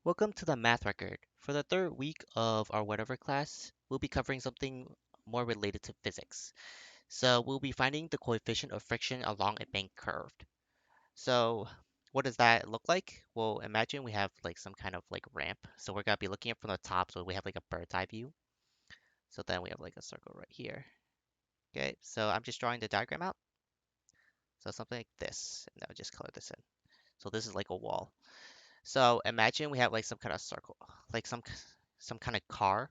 Welcome to the math record. For the third week of our whatever class, we'll be covering something more related to physics. So we'll be finding the coefficient of friction along a bank curve. So what does that look like? Well, imagine we have like some kind of like ramp. So we're gonna be looking at from the top, so we have like a bird's eye view. So then we have like a circle right here. Okay, so I'm just drawing the diagram out. So something like this, and I'll just color this in. So this is like a wall. So imagine we have like some kind of circle, like some kind of car,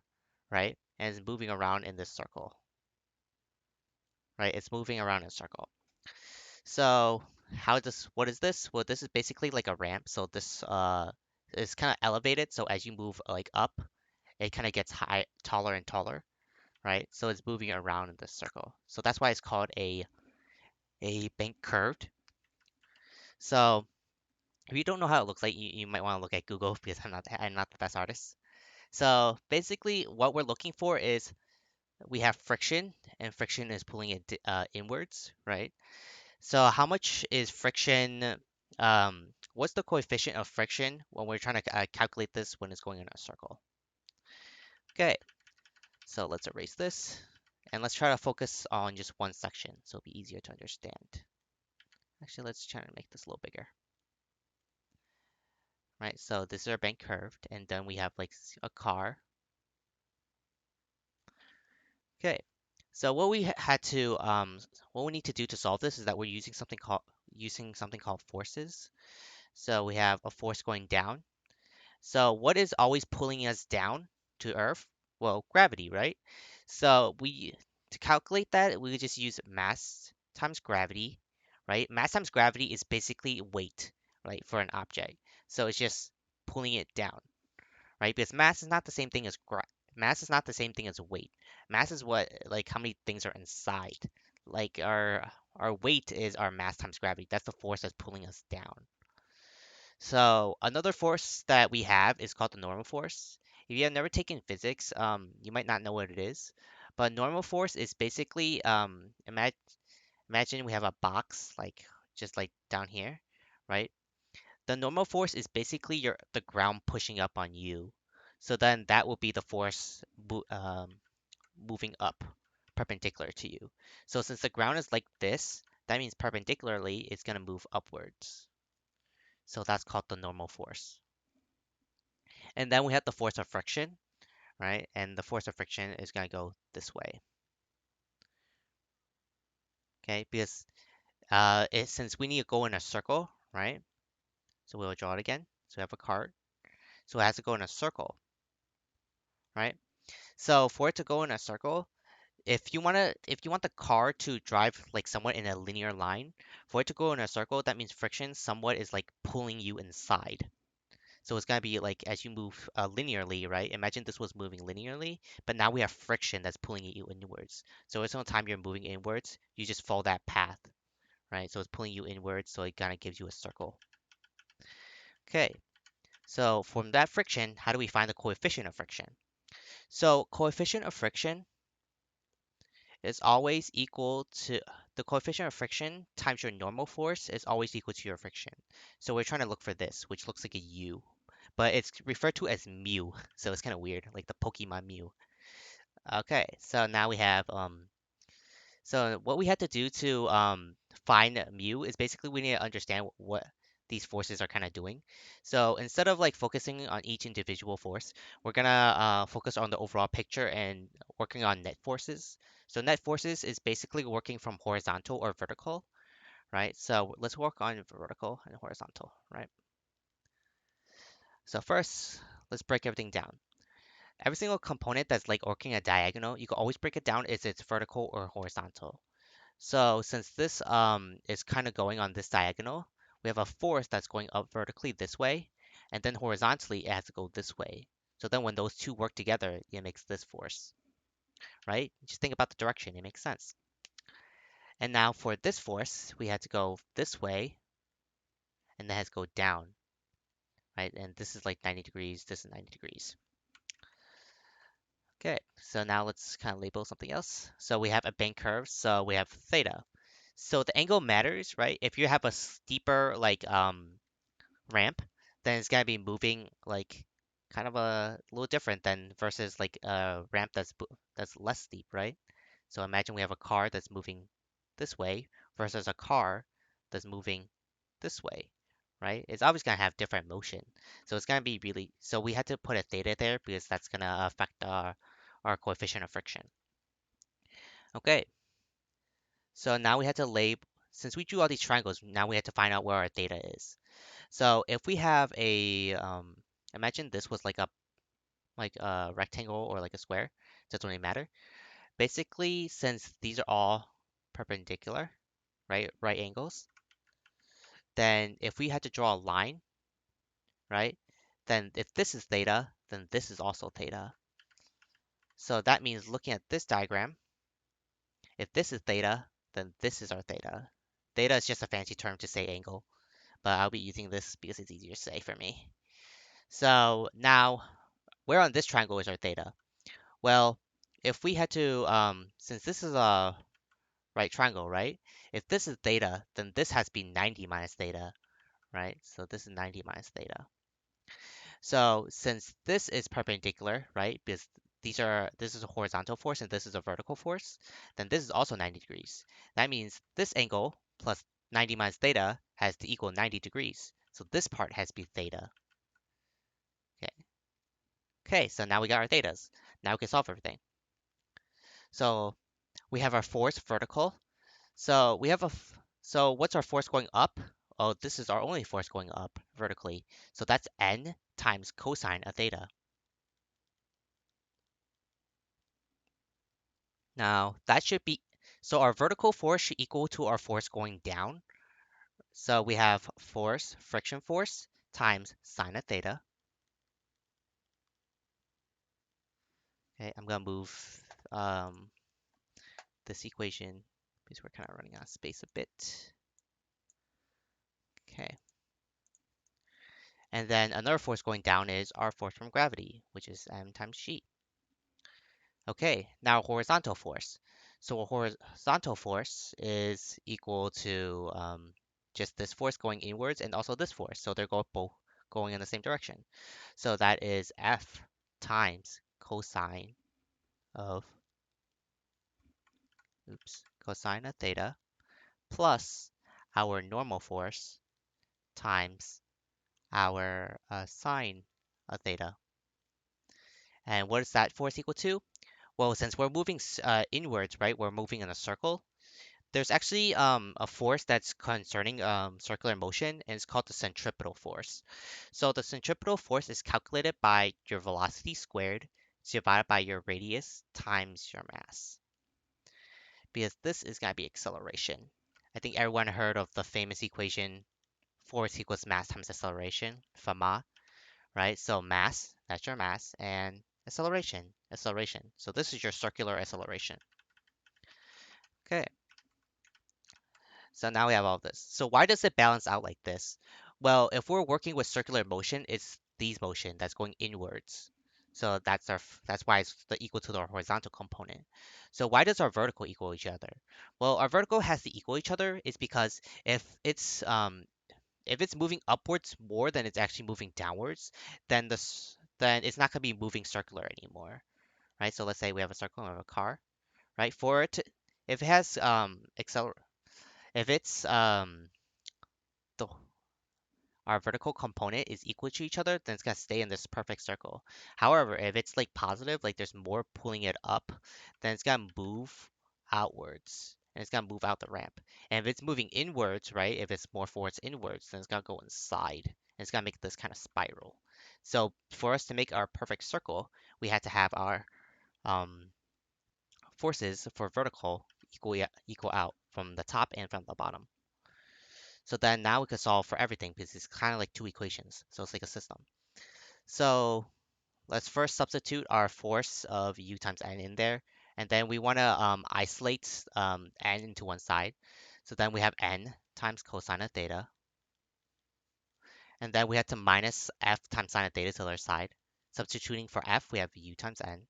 right? And it's moving around in this circle, right? It's moving around in a circle. So what is this? Well, this is basically like a ramp. So this is kind of elevated. So as you move like up, it kind of gets taller and taller, right? So it's moving around in this circle. So that's why it's called a bank curved. So if you don't know how it looks like, you might want to look at Google because I'm not the best artist. So basically, what we're looking for is we have friction, and friction is pulling it inwards, right? So how much is friction? What's the coefficient of friction when we're trying to calculate this when it's going in a circle? Okay, so let's erase this, and let's try to focus on just one section so it'll be easier to understand. Actually, let's try to make this a little bigger. Right, so this is our bank curved, and then we have like a car. Okay, so what we need to do to solve this is that we're using something called forces. So we have a force going down. So what is always pulling us down to Earth? Well, gravity, right? So to calculate that, we would just use mass times gravity, right? Mass times gravity is basically weight, right, for an object. So it's just pulling it down, right? Because mass is not the same thing as weight. Mass is what like how many things are inside. Like our weight is our mass times gravity. That's the force that's pulling us down. So another force that we have is called the normal force. If you have never taken physics, you might not know what it is. But normal force is basically imagine we have a box like just like down here, right? The normal force is basically the ground pushing up on you. So then that will be the force moving up perpendicular to you. So since the ground is like this, that means perpendicularly it's going to move upwards. So that's called the normal force. And then we have the force of friction, right? And the force of friction is going to go this way, okay? Because since we need to go in a circle, right? So we'll draw it again. So we have a cart. So it has to go in a circle, right? So for it to go in a circle, if you want the car to drive like somewhat in a linear line, for it to go in a circle, that means friction somewhat is like pulling you inside. So it's gonna be like as you move linearly, right? Imagine this was moving linearly, but now we have friction that's pulling you inwards. So every single time you're moving inwards, you just follow that path, right? So it's pulling you inwards, so it kind of gives you a circle. Okay, so from that friction, how do we find the coefficient of friction? So coefficient of friction is always equal to the coefficient of friction times your normal force is always equal to your friction. So we're trying to look for this, which looks like a U, but it's referred to as mu, so it's kind of weird, like the Pokemon Mew. Okay, so now we have so what we had to do to find mu is basically we need to understand what these forces are kind of doing. So instead of like focusing on each individual force, we're gonna focus on the overall picture and working on net forces. So net forces is basically working from horizontal or vertical, right? So let's work on vertical and horizontal, right? So first, let's break everything down. Every single component that's like working a diagonal, you can always break it down is it's vertical or horizontal. So since this is kind of going on this diagonal, we have a force that's going up vertically this way, and then horizontally it has to go this way. So then when those two work together, it makes this force, right? Just think about the direction, it makes sense. And now for this force, we had to go this way, and then has to go down, right? And this is like 90 degrees, this is 90 degrees. Okay, so now let's kind of label something else. So we have a bank curve, so we have theta. So the angle matters, right? If you have a steeper like ramp, then it's gonna be moving like kind of a little different than versus like a ramp that's less steep, right? So imagine we have a car that's moving this way versus a car that's moving this way, right? It's always going to have different motion. So it's going to be really, so we had to put a theta there because that's going to affect our coefficient of friction. Okay, so now we had to label, since we drew all these triangles, now we had to find out where our theta is. So if we have imagine this was like a rectangle or like a square, doesn't really matter. Basically, since these are all perpendicular, right angles, then if we had to draw a line, right, then if this is theta, then this is also theta. So that means looking at this diagram, if this is theta, then this is our theta. Theta is just a fancy term to say angle, but I'll be using this because it's easier to say for me. So now, where on this triangle is our theta? Well, if we had to, since this is a right triangle, right? If this is theta, then this has to be 90 minus theta, right? So this is 90 minus theta. So since this is perpendicular, right? Because this is a horizontal force and this is a vertical force, then this is also 90 degrees. That means this angle plus 90 minus theta has to equal 90 degrees. So this part has to be theta. Okay. Okay, so now we got our thetas. Now we can solve everything. So we have our force vertical. So we have so what's our force going up? Oh, this is our only force going up vertically. So that's n times cosine of theta. Now that should be, so our vertical force should equal to our force going down. So we have force, friction force, times sine of theta. Okay, I'm gonna move um, this equation because we're kind of running out of space a bit. Okay. And then another force going down is our force from gravity, which is m times g. Okay, now horizontal force. So a horizontal force is equal to just this force going inwards and also this force. So they're both going in the same direction. So that is F times cosine of, cosine of theta plus our normal force times our sine of theta. And what is that force equal to? Well, since we're moving inwards, right, we're moving in a circle. There's actually a force that's concerning circular motion, and it's called the centripetal force. So the centripetal force is calculated by your velocity squared divided by your radius times your mass. Because this is going to be acceleration. I think everyone heard of the famous equation force equals mass times acceleration, FMA, right? So mass, that's your mass, and acceleration. So this is your circular acceleration. Okay. So now we have all this. So why does it balance out like this? Well, if we're working with circular motion, it's these motion that's going inwards. So that's why it's equal to the horizontal component. So why does our vertical equal each other? Well, our vertical has to equal each other is because if it's moving upwards more than it's actually moving downwards, then it's not gonna be moving circular anymore, right? So let's say we have a circle of a car, right? For it to, if it has if it's the our vertical component is equal to each other, then it's gonna stay in this perfect circle. However, if it's like positive, like there's more pulling it up, then it's gonna move outwards and it's gonna move out the ramp. And if it's moving inwards, right, if it's more force inwards, then it's gonna go inside and it's gonna make this kind of spiral. So for us to make our perfect circle, we had to have our um, forces for vertical equal out from the top and from the bottom. So then now we could solve for everything because it's kind of like two equations. So it's like a system. So let's first substitute our force of u times n in there. And then we want to isolate n into one side. So then we have n times cosine of theta. And then we have to minus f times sine of theta to the other side. Substituting for f, we have u times n,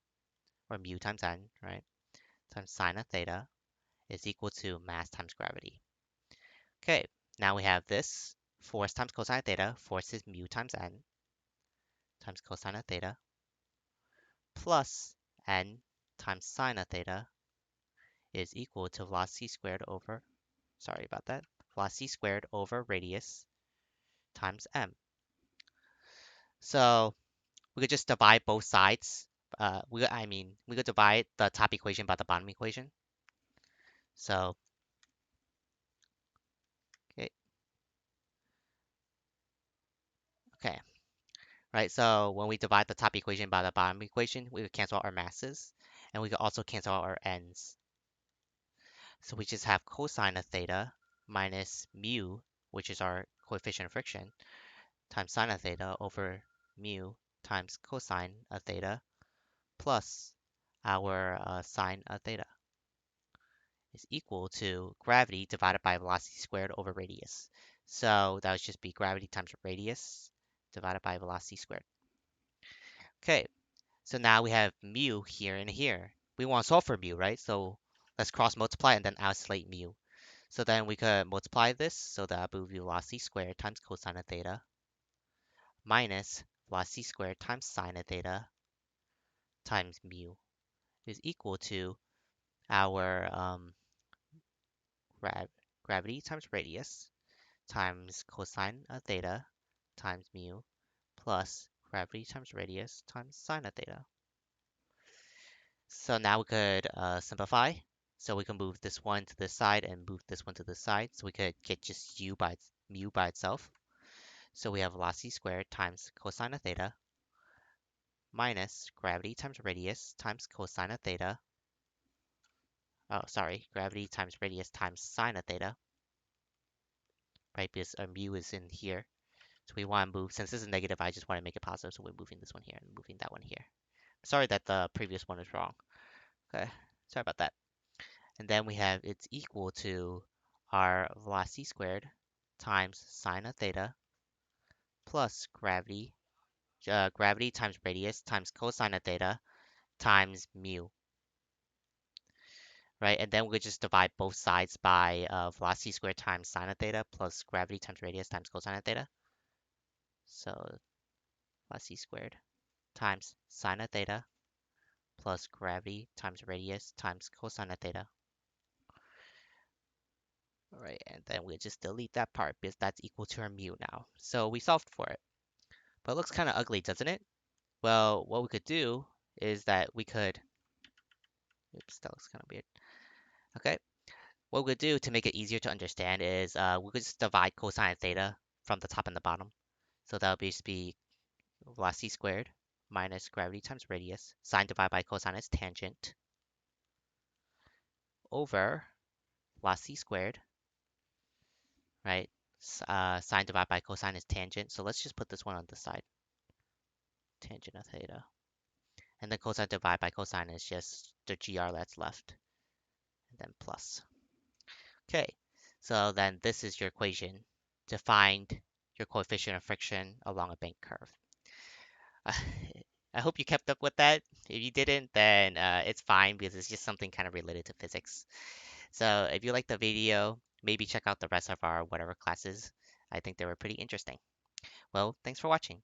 or mu times n, right? Times sine of theta is equal to mass times gravity. Okay, now we have this force times cosine of theta. Force is mu times n times cosine of theta plus n times sine of theta is equal to velocity squared over, sorry about that, velocity squared over radius times m. So we could just divide both sides. We could divide the top equation by the bottom equation. So, okay, okay, right. So when we divide the top equation by the bottom equation, we could cancel out our masses, and we could also cancel out our n's. So we just have cosine of theta minus mu, which is our coefficient of friction, times sine of theta over mu times cosine of theta plus our sine of theta is equal to gravity divided by velocity squared over radius. So that would just be gravity times radius divided by velocity squared. Okay, so now we have mu here and here. We want to solve for mu, right? So let's cross multiply and then isolate mu. So then we could multiply this, so that will be velocity squared times cosine of theta minus velocity squared times sine of theta times mu is equal to our gravity times radius times cosine of theta times mu plus gravity times radius times sine of theta. So now we could simplify. So we can move this one to this side and move this one to this side. So we could get just mu by itself. So we have velocity squared times cosine of theta minus gravity times radius times cosine of theta. Oh, sorry, gravity times radius times sine of theta, right? Because our mu is in here. So we want to move, since this is negative, I just want to make it positive. So we're moving this one here and moving that one here. Sorry that the previous one is wrong. Okay, sorry about that. And then we have it's equal to our velocity squared times sine of theta plus gravity times radius times cosine of theta times mu, right? And then we could just divide both sides by velocity squared times sine of theta plus gravity times radius times cosine of theta. So velocity squared times sine of theta plus gravity times radius times cosine of theta. All right, and then we just delete that part because that's equal to our mu now. So we solved for it. But it looks kind of ugly, doesn't it? Well, what we could do is that we could, oops, that looks kind of weird. Okay, what we could do to make it easier to understand is we could just divide cosine of theta from the top and the bottom. So that would just be velocity squared minus gravity times radius. Sine divided by cosine is tangent over velocity squared, right? Sine divided by cosine is tangent. So let's just put this one on the side, tangent of theta. And then cosine divided by cosine is just the GR that's left, and then plus. Okay, so then this is your equation to find your coefficient of friction along a bank curve. I hope you kept up with that. If you didn't, then it's fine because it's just something kind of related to physics. So if you liked the video, maybe check out the rest of our whatever classes. I think they were pretty interesting. Well, thanks for watching.